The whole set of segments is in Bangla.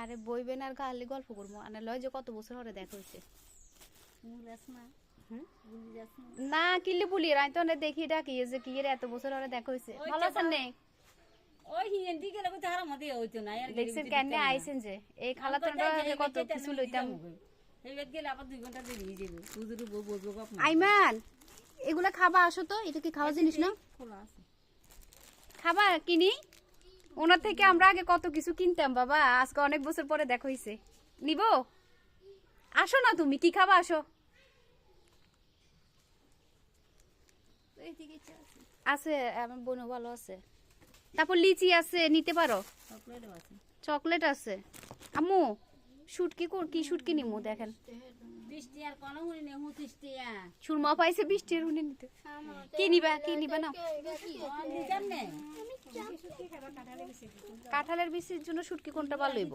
আরে বইবেন আর খালি গল্প করবো আনে লয় যে কত বছর হরে দেখা হইছে না কিল্লি পুলি রাই তো দেখি ডাকি যে কি এত বছর হরে দেখা হইছে ভালো আছেন নে ওই হিন্দি গেলে তো হারা মতে হইতো না আর দেখছেন কেন আইছেন যে এই খালাতনটা কত কিছু লইতাম এই বেদ গেলে আবার 2 ঘন্টা দেরি হয়ে যাবে হুজুর বলবো বাপ আইমান এগুলা খাবা আসো তো এটা কি খাওয়া জিনিস না খোলা আছে খাবা কিনি ওনার থেকে আমরা আগে কত কিছু কিনতাম বাবা আজকে অনেক বছর পরে দেখা হইছে নিব আসো না তুমি কি খাবা আসো আছে আমার বোনও ভালো আছে তারপর লিচি আছে নিতে পারো চকলেটও আছে চকলেট আছে আম্মু শুটকি কি শুটকি নিমু দেখেন 20 টি আর কোন হুনি নে 29 টিয়া সুরমা পাইছে 20 টির হুনে নিতে কি নিবা না দিতাম নে কাঁঠালের বিচির জন্য শুটকি কোনটা ভালো হইব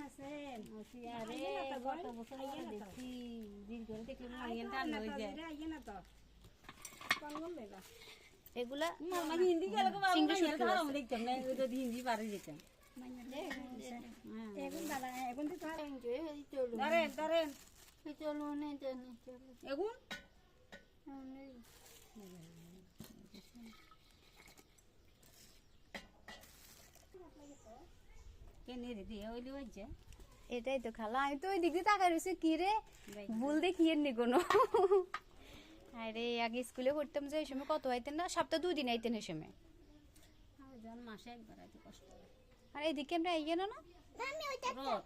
আছে আরে কত বছর আগে দেখি দিন করে দেখলে মাইয়ান টান হয়ে যায় এগুলা মানে হিন্দি গেলে কো বাবা আমি দেখতাম না ওই তো হিন্দি পারে যেতাম এখন দাদা এখন তো ধরেন চলো নে এখন কেনে রে দিয়ে ওইলি হইছে এটাই তো খালা আমি তো ওই দিক দিয়ে তাকাই রয়েছে কি রে ভুল দেখিয়েন নি কোনো আরে আগে স্কুলে পড়তাম যে এই সময় কত আইতেন না সপ্তাহে 2 দিন আইতেন এই সময় জন মাসে একবার আইতে কষ্ট আর এইদিকে আমরা আইয়ে না রোদ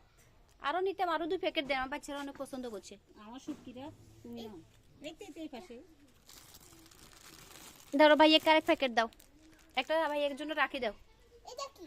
আরো নিতাম আরো 2 প্যাকেট দেন আমার বাচ্চারা অনেক পছন্দ করছে আমার শুটকিরা তুমি নাও দেখতে এই পাশে ধরো ভাই এক আরেক প্যাকেট দাও একটা ভাই একজনের রাখি দাও এটা কি